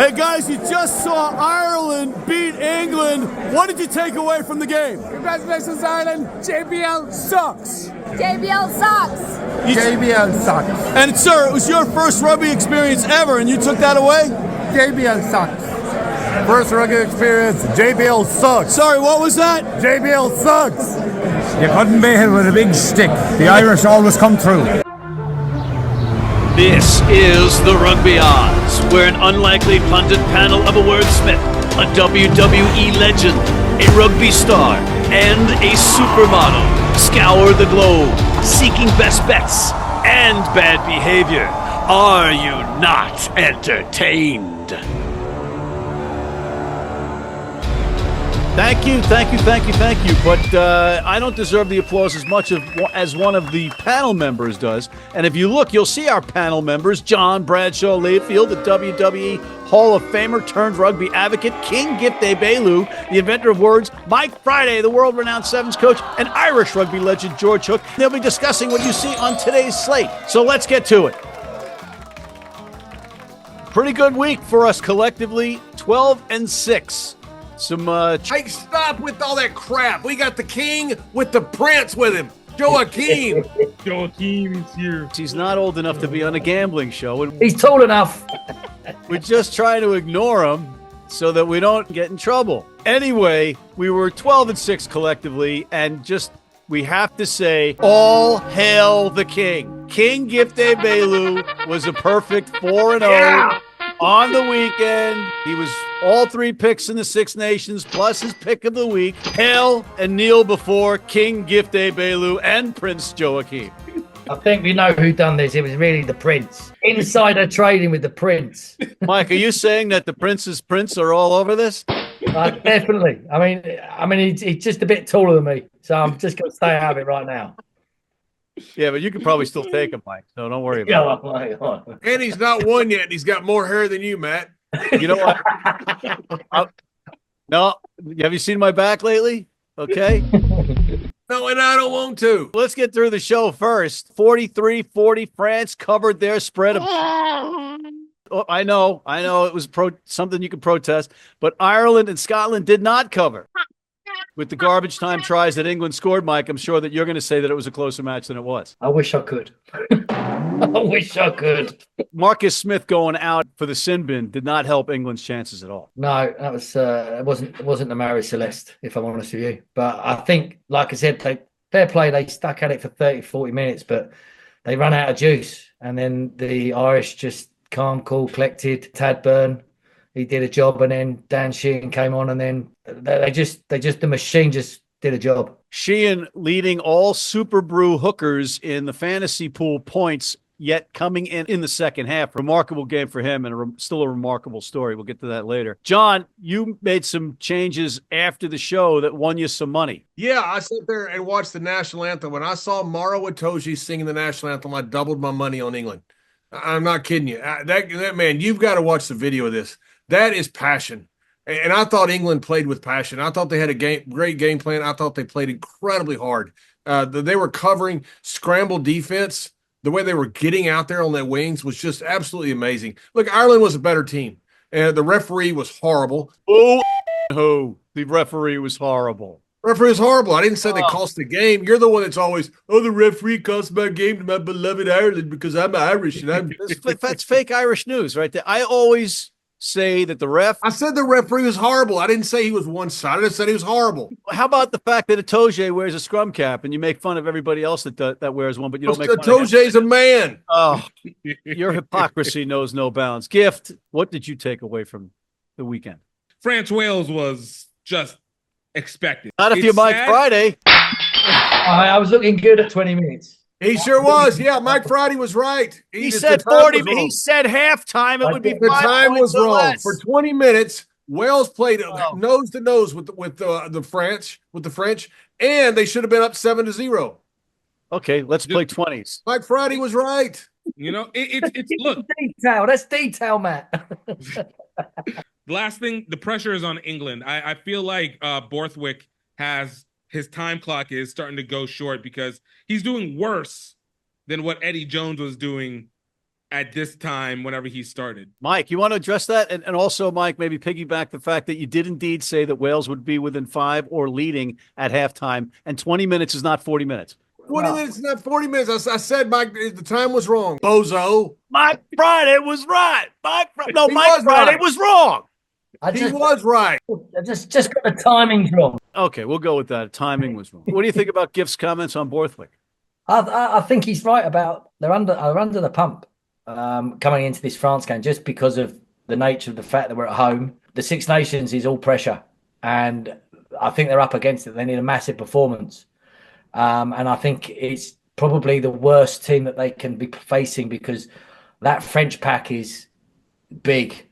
Hey guys, you just saw Ireland beat England. What did you take away from the game? Congratulations, Ireland. JBL sucks. JBL sucks. JBL sucks. And sir, it was your first rugby experience ever, and you took that away? JBL sucks. First rugby experience, JBL sucks. Sorry, what was that? JBL sucks. You couldn't beat it with a big stick. The Irish always come through. This is the Rugby Odds, where an unlikely pundit panel of a wordsmith, a WWE legend, a rugby star, and a supermodel scour the globe, seeking best bets and bad behavior. Are you not entertained? Thank you. But I don't deserve the applause as much as one of the panel members does. And if you look, you'll see our panel members: John Bradshaw Layfield, the WWE Hall of Famer turned rugby advocate; King Gift Egbelu, the inventor of words; Mike Friday, the world-renowned sevens coach; and Irish rugby legend George Hook. They'll be discussing what you see on today's slate. So let's get to it. Pretty good week for us collectively, 12-6. Hey, stop with all that crap. We got the king with the prince with him. Joachim. Joachim's here. He's not old enough to be on a gambling show. He's tall enough. We're just trying to ignore him so that we don't get in trouble. Anyway, we were 12-6 collectively, and we have to say, all hail the king. King Gift Egbelu was a perfect 4-0. Yeah. On the weekend. He was all three picks in the Six Nations, plus his pick of the week. Hail and kneel before King Gift Egbelu and Prince Joachim. I think we know who done this. It was really the prince. Insider trading with the prince. Mike, are you saying that the prince's prince are all over this? Definitely. I mean, he's just a bit taller than me, so I'm just going to stay out of it right now. Yeah, but you can probably still take him, Mike. So don't worry about it. And he's not won yet. And he's got more hair than you, Matt. You know what? No. Have you seen my back lately? Okay. No, and I don't want to. Let's get through the show first. 43-40, France covered their spread. Oh, I know. It was something you could protest. But Ireland and Scotland did not cover. With the garbage time tries that England scored, Mike, I'm sure that you're going to say that it was a closer match than it was. I wish I could. Marcus Smith going out for the sin bin did not help England's chances at all. No, that was it wasn't the Mary Celeste, if I'm honest with you. But I think, like I said, fair play, they stuck at it for 30, 40 minutes, but they ran out of juice. And then the Irish just calm, cool, collected. Tadburn, he did a job, and then Dan Sheehan came on, and then the machine just did a job. Sheehan leading all Super Brew hookers in the fantasy pool points, yet coming in the second half. Remarkable game for him, and still a remarkable story. We'll get to that later. John, you made some changes after the show that won you some money. Yeah, I sat there and watched the national anthem. When I saw Maro Itoje singing the national anthem, I doubled my money on England. I'm not kidding you. That man, you've got to watch the video of this. That is passion. And I thought England played with passion. I thought they had a great game plan. I thought they played incredibly hard. They were covering scramble defense. The way they were getting out there on their wings was just absolutely amazing. Look, Ireland was a better team. And the referee was horrible. The referee was horrible. Referee was horrible. I didn't say they cost the game. You're the one that's always, the referee cost my game to my beloved Ireland because I'm Irish. And That's fake Irish news right there. I always say that the ref. I said the referee was horrible. I didn't say he was one-sided. I said he was horrible. How about the fact that Itoje wears a scrum cap and you make fun of everybody else that wears one, but you don't make fun of him? Itoje's a man. Oh, your hypocrisy knows no bounds. Gift, what did you take away from the weekend? France-Wales was just expected. Not if you're Mike Friday. I was looking good at 20 minutes. He sure was. Yeah, Mike Friday was right. He said 40. He said halftime. It would be 5 The time was wrong. Less. For 20 minutes, Wales played nose to nose with the French, and they should have been up 7-0. Okay, let's play 20s. Mike Friday was right. You know, it's look. Detail. That's detail, Matt. Last thing, the pressure is on England. I feel like Borthwick has his time clock is starting to go short because he's doing worse than what Eddie Jones was doing at this time whenever he started. Mike, you want to address that? And also, Mike, maybe piggyback the fact that you did indeed say that Wales would be within 5 or leading at halftime, and 20 minutes is not 40 minutes. 20 minutes, not 40 minutes. I said, Mike, the time was wrong. Bozo. Mike Friday was right. Mike Friday right. was wrong. He was right. I just got the timings wrong. Okay, we'll go with that. Timing was wrong. What do you think about Gift's comments on Borthwick? I think he's right about they're under the pump coming into this France game just because of the nature of the fact that we're at home. The Six Nations is all pressure, and I think they're up against it. They need a massive performance, and I think it's probably the worst team that they can be facing because that French pack is big,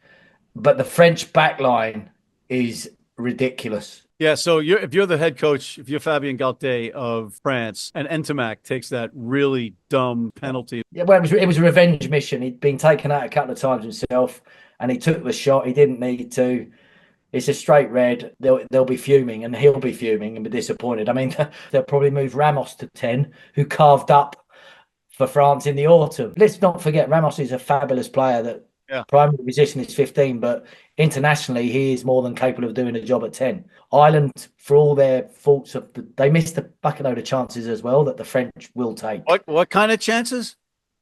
but the French back line is ridiculous. Yeah, so if you're the head coach, if you're Fabien Galtier of France, and Ntamack takes that really dumb penalty. Yeah, well, it was a revenge mission. He'd been taken out a couple of times himself, and he took the shot. He didn't need to. It's a straight red. They'll be fuming, and he'll be fuming and be disappointed. I mean, they'll probably move Ramos to 10, who carved up for France in the autumn. Let's not forget, Ramos is a fabulous player that primary position is 15, but internationally, he is more than capable of doing a job at 10. Ireland, for all their faults, they missed a bucket load of chances as well that the French will take. What kind of chances?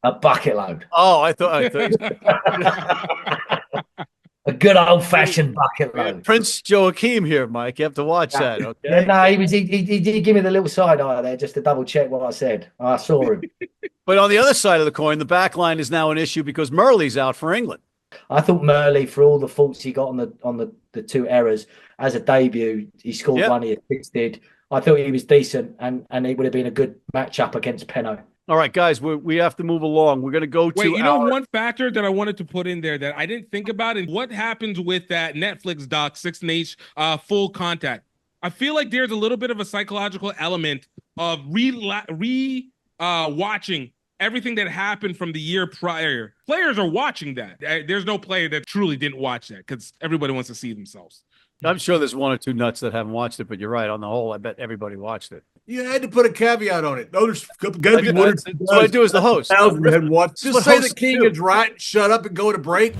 A bucket load. Oh, I thought a good old-fashioned bucket load. Prince Joachim here, Mike. You have to watch that, okay? Yeah, no, he did give me the little side eye there just to double-check what I said. I saw him. But on the other side of the coin, the back line is now an issue because Murley's out for England. I thought Murley, for all the faults he got on the two errors, as a debut, he scored one, he assisted. I thought he was decent, and it would have been a good matchup against Penno. All right, guys, we have to move along. We're going to go to one factor that I wanted to put in there that I didn't think about is what happens with that Netflix doc, Six Nations Full Contact. I feel like there's a little bit of a psychological element of watching everything that happened from the year prior. Players are watching that. There's no player that truly didn't watch that because everybody wants to see themselves. I'm sure there's one or two nuts that haven't watched it, but you're right. On the whole, I bet everybody watched it. You had to put a caveat on it. There's got to be one. That's what I do as the host. Just say the king is right, shut up, and go to break.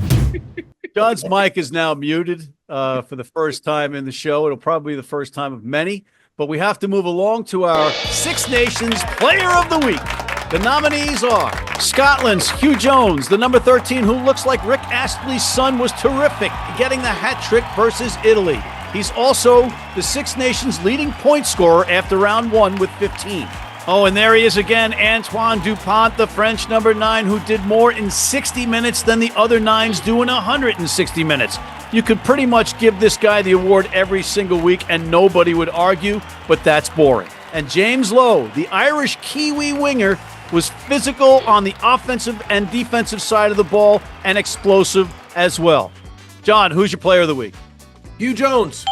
John's mic is now muted for the first time in the show. It'll probably be the first time of many, but we have to move along to our Six Nations Player of the Week. The nominees are Scotland's Hugh Jones, the number 13, who looks like Rick Astley's son, was terrific, getting the hat trick versus Italy. He's also the Six Nations leading point scorer after round 1 with 15. Oh, and there he is again, Antoine Dupont, the French number 9, who did more in 60 minutes than the other 9s do in 160 minutes. You could pretty much give this guy the award every single week and nobody would argue, but that's boring. And James Lowe, the Irish Kiwi winger, was physical on the offensive and defensive side of the ball and explosive as well. John, who's your player of the week? Hugh Jones.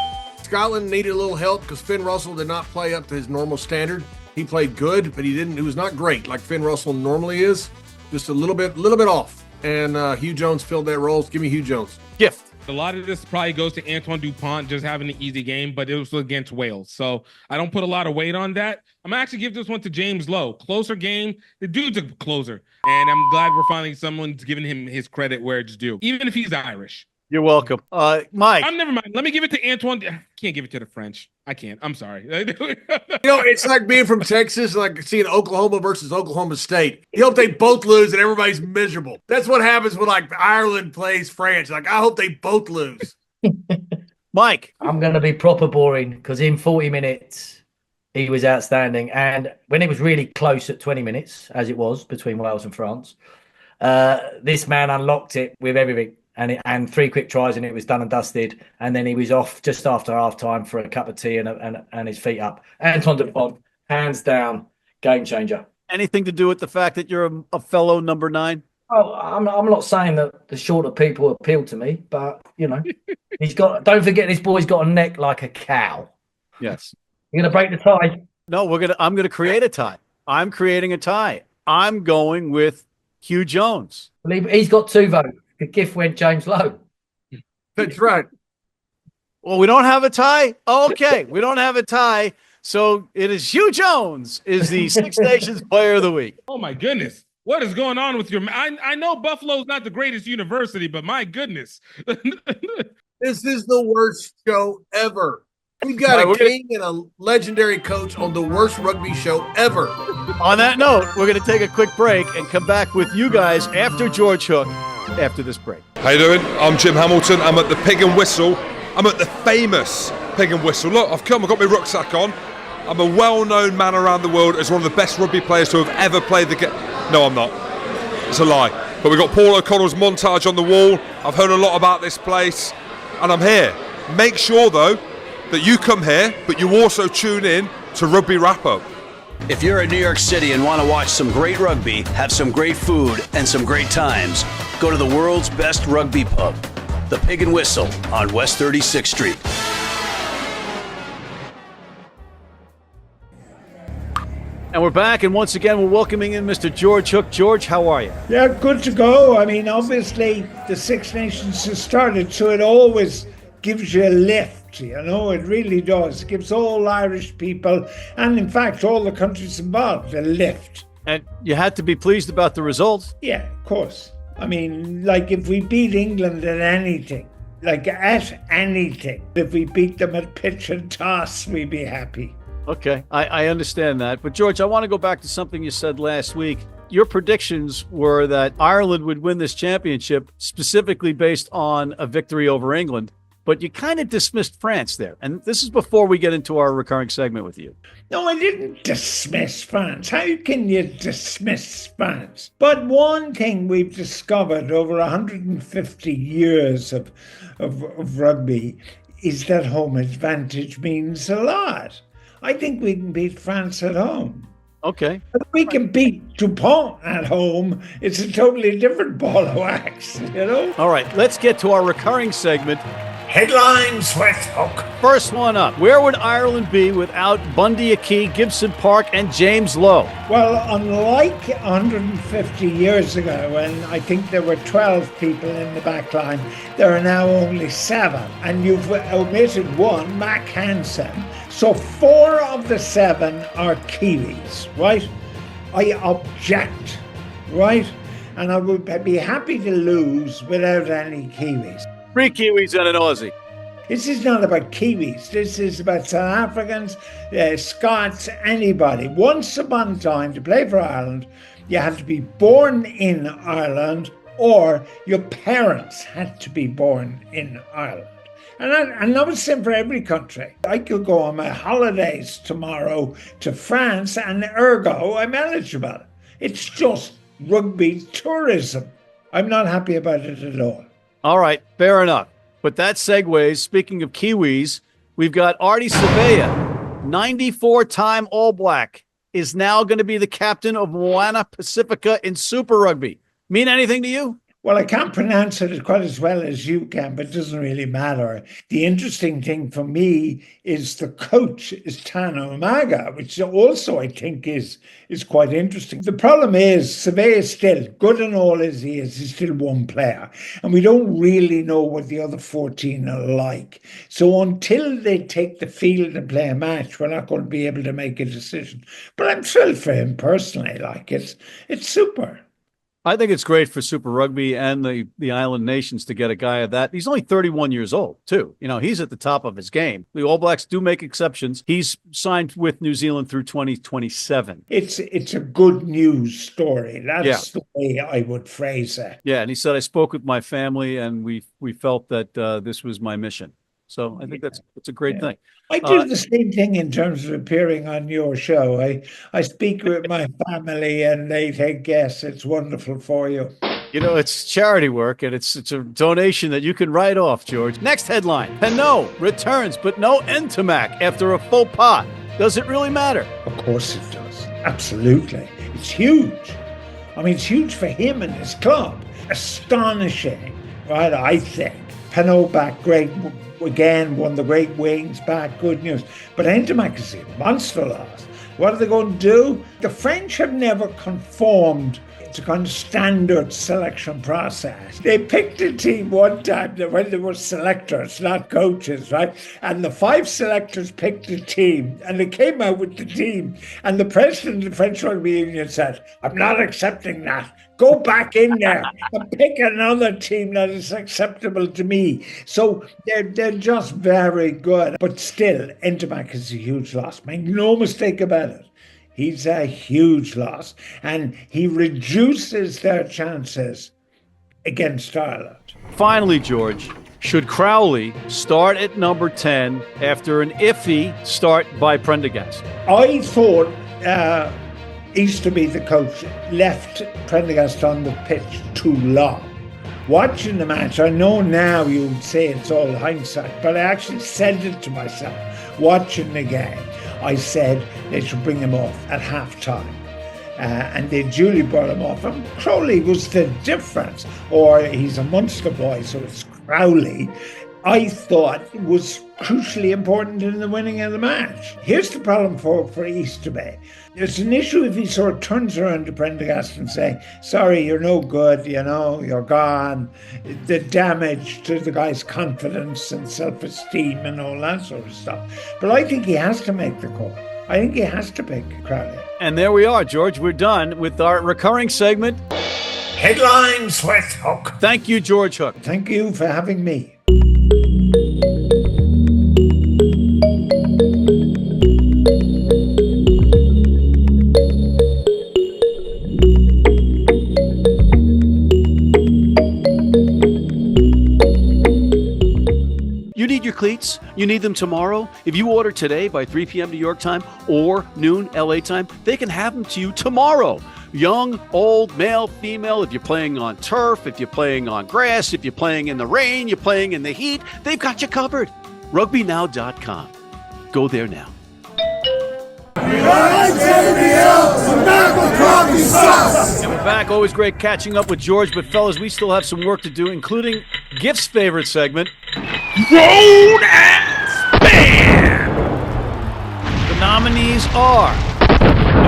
Scotland needed a little help because Finn Russell did not play up to his normal standard. He played good, but he was not great like Finn Russell normally is. Just a little bit off. And Hugh Jones filled that role. Give me Hugh Jones. Gift. A lot of this probably goes to Antoine Dupont just having an easy game, but it was against Wales. So I don't put a lot of weight on that. I'm going to actually give this one to James Lowe. Closer game. The dude's a closer. And I'm glad we're finally someone's giving him his credit where it's due, even if he's Irish. You're welcome. Mike. I'm never mind. Let me give it to Antoine. I can't give it to the French. I can't. I'm sorry. It's like being from Texas, like seeing Oklahoma versus Oklahoma State. You hope they both lose and everybody's miserable. That's what happens when like Ireland plays France. Like, I hope they both lose. Mike. I'm going to be proper boring because in 40 minutes, he was outstanding. And when it was really close at 20 minutes, as it was between Wales and France, this man unlocked it with everything. And 3 quick tries and it was done and dusted. And then he was off just after half time for a cup of tea and his feet up. Antoine Dupont, hands down, game changer. Anything to do with the fact that you're a fellow number 9? Oh, I'm not saying that the shorter people appeal to me, but don't forget this boy's got a neck like a cow. Yes. You're gonna break the tie. No, I'm gonna create a tie. I'm creating a tie. I'm going with Hugh Jones. He's got 2 votes. The gift went James Lowe. That's right. Well, we don't have a tie? Oh, okay. We don't have a tie. So it is Hugh Jones is the Six Nations Player of the Week. Oh, my goodness. What is going on with your? I know Buffalo's not the greatest university, but my goodness, This is the worst show ever. We've got a king and a legendary coach on the worst rugby show ever. On that note, we're going to take a quick break and come back with you guys after George Hook after this break. How you doing? I'm Jim Hamilton. I'm at the Pig and Whistle. I'm at the famous Pig and Whistle. Look, I've got my rucksack on. I'm a well-known man around the world as one of the best rugby players to have ever played the game. No, I'm not. It's a lie. But we've got Paul O'Connell's montage on the wall. I've heard a lot about this place, and I'm here. Make sure, though, that you come here, but you also tune in to Rugby Wrap-Up. If you're in New York City and want to watch some great rugby, have some great food, and some great times, go to the world's best rugby pub, the Pig and Whistle on West 36th Street. And we're back, and once again, we're welcoming in Mr. George Hook. George, how are you? Yeah, good to go. I mean, obviously, the Six Nations has started, so it always gives you a lift, you know, it really does. It gives all Irish people, and in fact, all the countries involved, a lift. And you had to be pleased about the results? Yeah, of course. I mean, like, if we beat England at anything, if we beat them at pitch and toss, we'd be happy. Okay, I understand that. But, George, I want to go back to something you said last week. Your predictions were that Ireland would win this championship specifically based on a victory over England. But you kind of dismissed France there. And this is before we get into our recurring segment with you. No, I didn't dismiss France. How can you dismiss France? But one thing we've discovered over 150 years of rugby is that home advantage means a lot. I think we can beat France at home. Okay. If we can beat DuPont at home, it's a totally different ball of wax, you know? All right, let's get to our recurring segment. Headlines with Hook. First one up. Where would Ireland be without Bundy Akey, Gibson Park, and James Lowe? Well, unlike 150 years ago, when I think there were 12 people in the back line, there are now only 7. And you've omitted one, Mac Hansen. So 4 of the 7 are Kiwis, right? I object, right? And I would be happy to lose without any Kiwis. 3 Kiwis and an Aussie. This is not about Kiwis. This is about South Africans, Scots, anybody. Once upon a time, to play for Ireland, you had to be born in Ireland or your parents had to be born in Ireland. And that was the same for every country. I could go on my holidays tomorrow to France and ergo, I'm eligible. It's just rugby tourism. I'm not happy about it at all. All right, fair enough. But that segues, speaking of Kiwis, we've got Artie Savea, 94-time All Black, is now going to be the captain of Moana Pasifika in Super Rugby. Mean anything to you? Well, I can't pronounce it quite as well as you can, but it doesn't really matter. The interesting thing for me is the coach is Ntmack, which also I think is quite interesting. The problem is Savea is still good and all as he is. He's still one player. And we don't really know what the other 14 are like. So until they take the field and play a match, we're not going to be able to make a decision. But I'm thrilled for him personally. Like it's super. I think it's great for Super Rugby and the island nations to get a guy of that. He's only 31 years old, too. You know, he's at the top of his game. The All Blacks do make exceptions. He's signed with New Zealand through 2027. It's a good news story. That's the way I would phrase it. Yeah, and he said, I spoke with my family, and we felt that this was my mission. So I think that's a great thing. I do the same thing in terms of appearing on your show. I speak with my family and they think, yes, it's wonderful for you. You know, it's charity work and it's a donation that you can write off, George. Next headline. Pinot returns, but no Ntmack after a faux pas. Does it really matter? Of course it does. Absolutely. It's huge. I mean, it's huge for him and his club. Astonishing, right? I think. Pinot back, great. Again, won the great wings back, good news. But Ntmack is a monster loss. What are they going to do? The French have never conformed It's a kind of standard selection process. They picked a team one time when they were selectors, not coaches, right? And the 5 selectors picked a team, and they came out with the team. And the president of the French Rugby Union said, "I'm not accepting that. Go back in there and pick another team that is acceptable to me." So they're just very good. But still, Ntmack is a huge loss. Make no mistake about it. He's a huge loss. And he reduces their chances against Ireland. Finally, George, should Crowley start at number 10 after an iffy start by Prendergast? I thought Easterby, the coach, left Prendergast on the pitch too long. Watching the match, I know now you'd say it's all hindsight, but I actually said it to myself. Watching the game, I said they should bring him off at half-time. And they duly brought him off. And Crowley was the difference. Or he's a Munster boy, so it's Crowley. I thought was crucially important in the winning of the match. Here's the problem for Easterby. There's an issue if he sort of turns around to Prendergast and say, "Sorry, you're no good, you're gone." The damage to the guy's confidence and self-esteem and all that sort of stuff. But I think he has to make the call. I think he has to pick Crowley. And there we are, George. We're done with our recurring segment, Headlines with Hook. Thank you, George Hook. Thank you for having me. You need your cleats? You need them tomorrow? If you order today by 3 p.m. New York time or noon LA time, they can have them to you tomorrow. Young, old, male, female, if you're playing on turf, if you're playing on grass, if you're playing in the rain, you're playing in the heat, they've got you covered. RugbyNow.com. Go there now. And we're back. Always great catching up with George, but fellas, we still have some work to do, including Gift's favorite segment, Grown Ass Man. The nominees are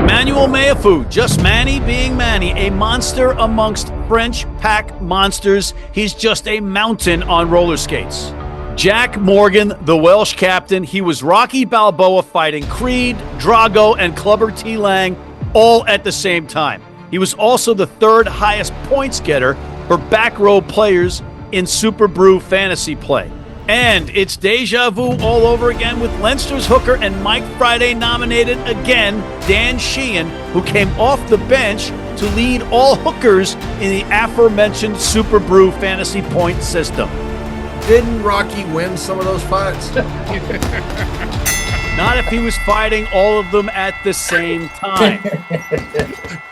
Emmanuel Meafu, just Manny being Manny, a monster amongst French pack monsters. He's just a mountain on roller skates. Jack Morgan, the Welsh captain, he was Rocky Balboa fighting Creed, Drago, and Clubber T. Lang all at the same time. He was also the 3rd highest points getter for back row players in Super Brew fantasy play. And it's deja vu all over again with Leinster's hooker and Mike Friday nominated again, Dan Sheehan, who came off the bench to lead all hookers in the aforementioned Super Brew fantasy point system. Didn't Rocky win some of those fights? Not if he was fighting all of them at the same time.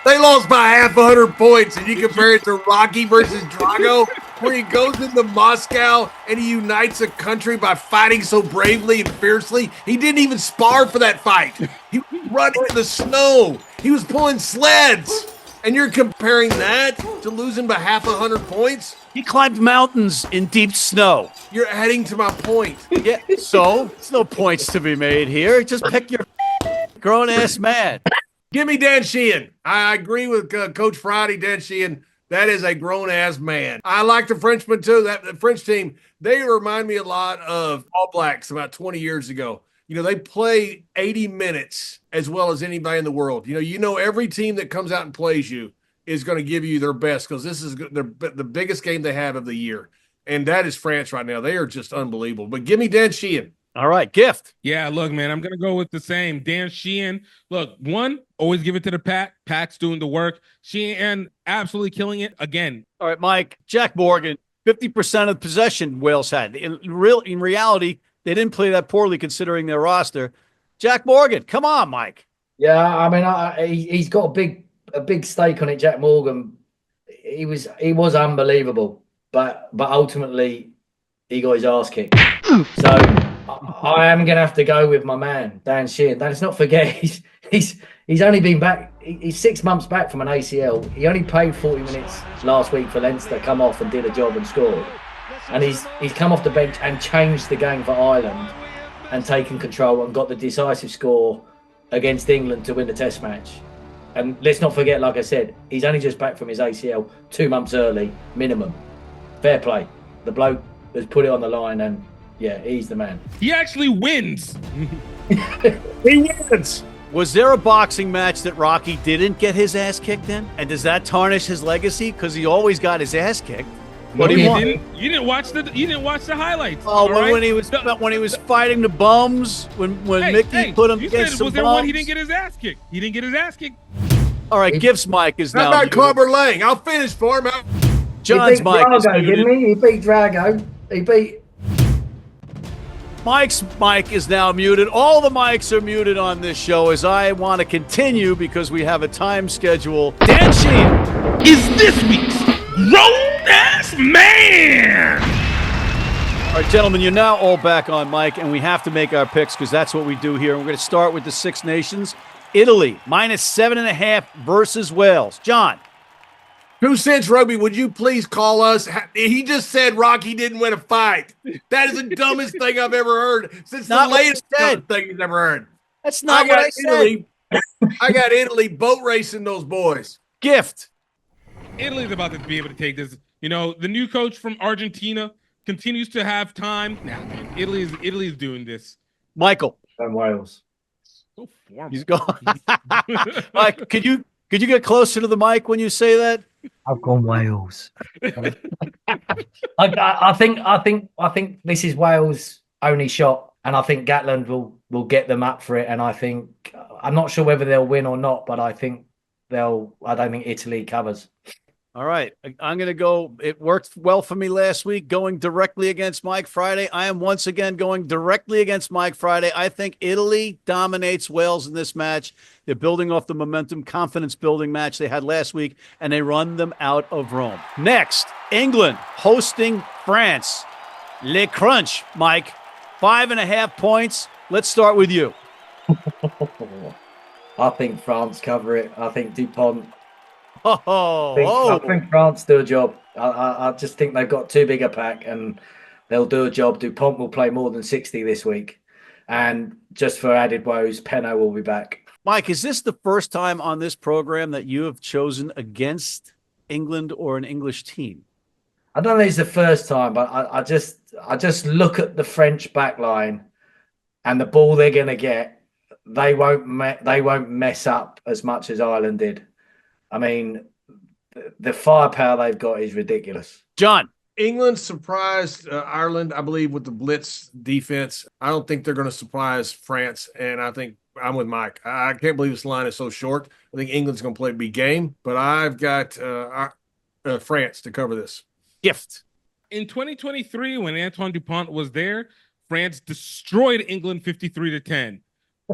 They lost by 100 points, and you compare it to Rocky versus Drago, where he goes into Moscow and he unites a country by fighting so bravely and fiercely. He didn't even spar for that fight. He was running in the snow. He was pulling sleds. And you're comparing that to losing by 100 points? He climbed mountains in deep snow. You're adding to my point. Yeah, so there's no points to be made here. Just pick your grown-ass man. Give me Dan Sheehan. I agree with Coach Friday, Dan Sheehan. That is a grown-ass man. I like the Frenchman, too. The French team, they remind me a lot of All Blacks about 20 years ago. They play 80 minutes as well as anybody in the world. Every team that comes out and plays you is going to give you their best because this is the biggest game they have of the year. And that is France right now. They are just unbelievable. But give me Dan Sheehan. All right, Gift. Yeah, look, man, I'm going to go with the same. Dan Sheehan. Look, one, always give it to the Pack. Pack's doing the work. Sheehan absolutely killing it again. All right, Mike. Jack Morgan, 50% of possession Wales had. In reality, they didn't play that poorly considering their roster. Jack Morgan, come on, Mike. Yeah, I mean, he's got a big stake on it. Jack Morgan, he was unbelievable, but ultimately he got his ass kicked. So I am going to have to go with my man Dan Sheehan. Let's not forget he's only been back. He's 6 months back from an ACL. He only played 40 minutes last week for Leinster. Come off and did a job and scored. And he's come off the bench and changed the game for Ireland and taken control and got the decisive score against England to win the Test match. And let's not forget, like I said, he's only just back from his ACL 2 months early, minimum. Fair play. The bloke has put it on the line, and yeah, he's the man. He actually wins. He wins. Was there a boxing match that Rocky didn't get his ass kicked in? And does that tarnish his legacy? Because he always got his ass kicked. But he won. You didn't watch the highlights. Oh, right? when he was fighting the bums, when Mickey put him against some was there bums. one he didn't get his ass kicked? He didn't get his ass kicked. All right, Gift's mic is How now. about muted. Clubber Lang? I'll finish for him. John's he beat mic is Drago, muted. didn't he? He beat Drago. He beat... Mike's mic is now muted. All the mics are muted on this show as I want to continue because we have a time schedule. Dan Sheehan is this week's grown-ass man. All right, gentlemen, you're now all back on mic, and we have to make our picks because that's what we do here. And we're going to start with the Six Nations. Italy, -7.5 versus Wales. John. 2 Cents Rugby, would you please call us? He just said Rocky didn't win a fight. That is the dumbest thing I've ever heard since Not the what I latest said. thing you've ever heard. That's not what I said. I got Italy boat racing those boys. Gift. Italy's about to be able to take this. You know, the new coach from Argentina continues to have time. Nah, man, Italy's doing this. Michael. And Wales. So formal. He's gone. Mike, could you get closer to the mic when you say that? I've gone Wales. I think this is Wales' only shot, and I think Gatland will get them up for it. And I think I'm not sure whether they'll win or not, but I think I don't think Italy covers. All right, I'm going to go. It worked well for me last week going directly against Mike Friday. I am once again going directly against Mike Friday. I think Italy dominates Wales in this match. They're building off the momentum, confidence-building match they had last week, and they run them out of Rome. Next, England hosting France. Le Crunch, Mike. 5.5 points. Let's start with you. I think France cover it. I think Dupont. I think France do a job. I just think they've got too big a pack and they'll do a job. Dupont will play more than 60 this week. And just for added woes, Penno will be back. Mike, is this the first time on this program that you have chosen against England or an English team? I don't think it's the first time, but I just look at the French back line and the ball they're going to get. They won't mess up as much as Ireland did. I mean, the firepower they've got is ridiculous. John. England surprised Ireland, I believe, with the blitz defense. I don't think they're going to surprise France, and I think I'm with Mike. I can't believe this line is so short. I think England's going to play a big game, but I've got France to cover this. Gift. In 2023, when Antoine Dupont was there, France destroyed England 53-10.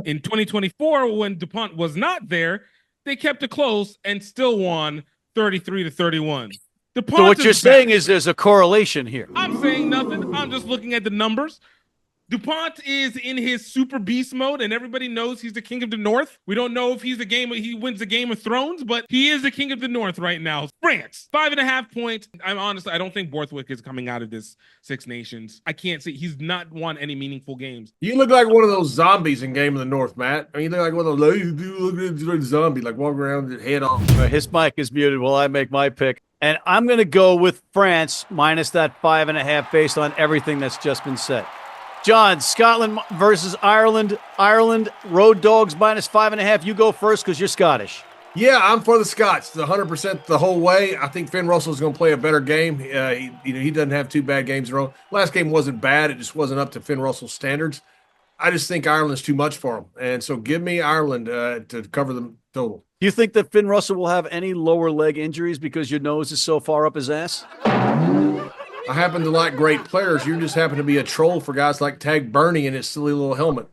In 2024, when Dupont was not there, they kept it close and still won 33-31. So what you're saying is there's a correlation here. I'm saying nothing. I'm just looking at the numbers. DuPont is in his super beast mode, and everybody knows he's the king of the North. We don't know if he wins the Game of Thrones, but he is the king of the North right now. France, 5.5 points. I don't think Borthwick is coming out of this Six Nations. I can't see. He's not won any meaningful games. You look like one of those zombies in Game of the North, Matt. I mean, you look like one of those zombie, like walking around with your head off. His mic is muted while I make my pick. And I'm going to go with France minus that 5.5 based on everything that's just been said. John, Scotland versus Ireland. Ireland, road dogs minus 5.5. You go first because you're Scottish. Yeah, I'm for the Scots. 100% the whole way. I think Finn Russell's going to play a better game. He doesn't have 2 bad games in a row. Last game wasn't bad. It just wasn't up to Finn Russell's standards. I just think Ireland's too much for him. And so give me Ireland to cover the total. Do you think that Finn Russell will have any lower leg injuries because your nose is so far up his ass? I happen to like great players. You just happen to be a troll for guys like Tag Bernie and his silly little helmet.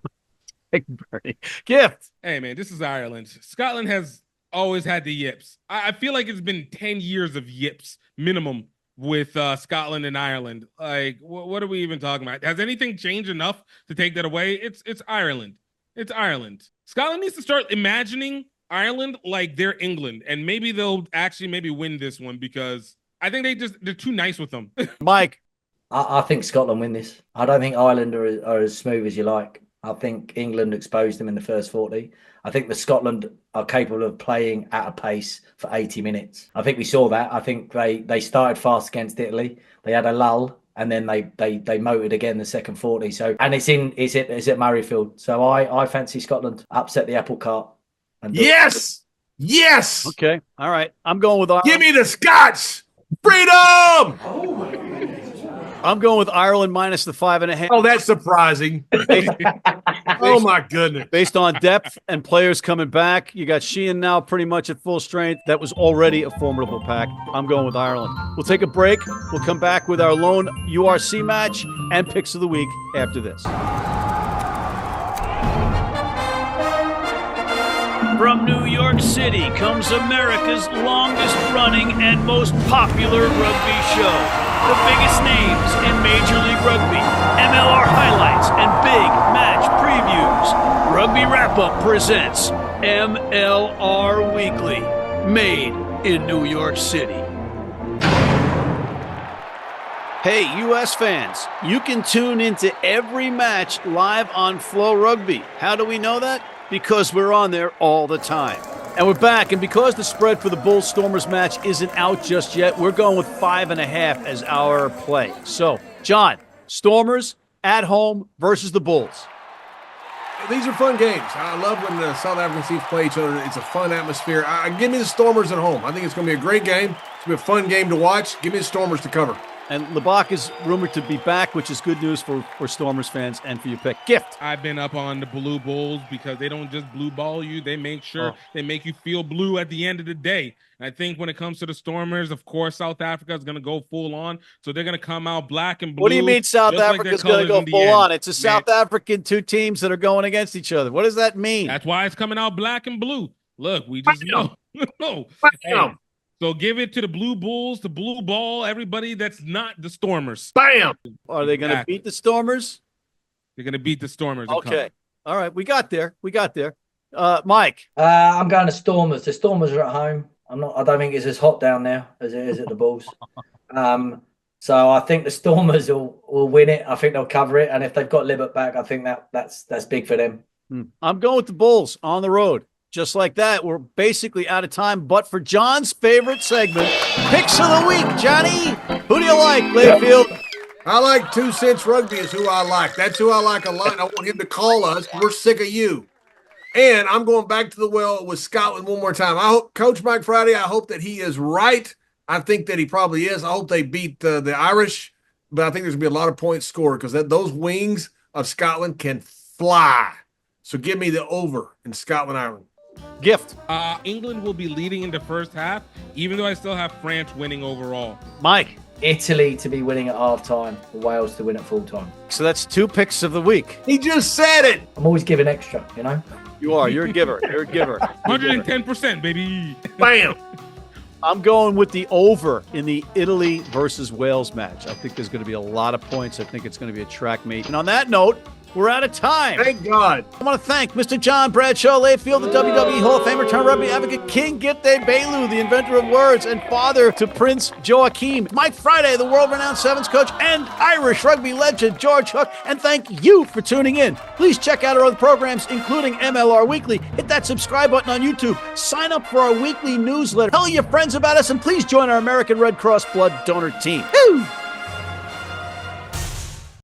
Tag Bernie. Gift. Hey, man, this is Ireland. Scotland has always had the yips. I feel like it's been 10 years of yips minimum with Scotland and Ireland. Like, what are we even talking about? Has anything changed enough to take that away? It's Ireland. It's Ireland. Scotland needs to start imagining Ireland like they're England, and maybe they'll actually win this one because I think they're too nice with them. Mike. I think Scotland win this. I don't think Ireland are as smooth as you like. I think England exposed them in the first 40. I think the Scotland are capable of playing at a pace for 80 minutes. I think we saw that. I think they started fast against Italy. They had a lull, and then they motored again the second 40. So, and it's at Murrayfield. So I fancy Scotland upset the apple cart. And Yes. Okay. All right. I'm going with Ireland. Give me the Scots. Freedom. I'm going with Ireland minus the 5.5. Oh, that's surprising. Oh, my goodness. Based on depth and players coming back, you got Sheehan now pretty much at full strength. That was already a formidable pack. I'm going with Ireland. We'll take a break. We'll come back with our lone URC match and picks of the week after this. From New York City comes America's longest-running and most popular rugby show. The biggest names in Major League Rugby, MLR highlights, and big match previews. Rugby Wrap-Up presents MLR Weekly, made in New York City. Hey, U.S. fans, you can tune into every match live on Flow Rugby. How do we know that? Because we're on there all the time. And we're back, and because the spread for the Bulls-Stormers match isn't out just yet, we're going with 5.5 as our play. So, John, Stormers at home versus the Bulls. These are fun games. I love when the South African teams play each other. It's a fun atmosphere. Give me the Stormers at home. I think it's going to be a great game. It's going to be a fun game to watch. Give me the Stormers to cover. And Lebach is rumored to be back, which is good news for Stormers fans and for your pick. Gift. I've been up on the Blue Bulls because they don't just blue ball you. They make sure they make you feel blue at the end of the day. And I think when it comes to the Stormers, of course, South Africa is going to go full on. So they're going to come out black and blue. What do you mean South Africa is going to go full on? It's a South African two teams that are going against each other. What does that mean? That's why it's coming out black and blue. Look, we just know. No. Hey, so give it to the Blue Bulls, the Blue Ball, everybody that's not the Stormers. Bam! Are they going to beat the Stormers? They're going to beat the Stormers. Okay. All right. We got there. Mike. I'm going to Stormers. The Stormers are at home. I don't think it's as hot down there as it is at the Bulls. So I think the Stormers will win it. I think they'll cover it. And if they've got Libert back, I think that's big for them. I'm going with the Bulls on the road. Just like that, we're basically out of time. But for John's favorite segment, Picks of the Week, Johnny, who do you like, Layfield? I like 2 Cents Rugby is who I like. That's who I like a lot. I want him to call us. We're sick of you. And I'm going back to the well with Scotland one more time. I hope Coach Mike Friday, I hope that he is right. I think that he probably is. I hope they beat the Irish. But I think there's going to be a lot of points scored because those wings of Scotland can fly. So give me the over in Scotland, Ireland. Gift. England will be leading in the first half, even though I still have France winning overall. Mike. Italy to be winning at half-time, Wales to win at full-time. So that's 2 picks of the week. He just said it. I'm always giving extra, you know? You are. You're a giver. 110%, baby. Bam. I'm going with the over in the Italy versus Wales match. I think there's going to be a lot of points. I think it's going to be a track meet. And on that note, we're out of time. Thank God. I want to thank Mr. John Bradshaw Layfield, the WWE Hall of Famer turned Rugby Advocate, King Gift Egbelu, the inventor of words, and father to Prince Joachim, Mike Friday, the world-renowned sevens coach, and Irish rugby legend George Hook. And thank you for tuning in. Please check out our other programs, including MLR Weekly. Hit that subscribe button on YouTube. Sign up for our weekly newsletter. Tell your friends about us, and please join our American Red Cross blood donor team. Woo!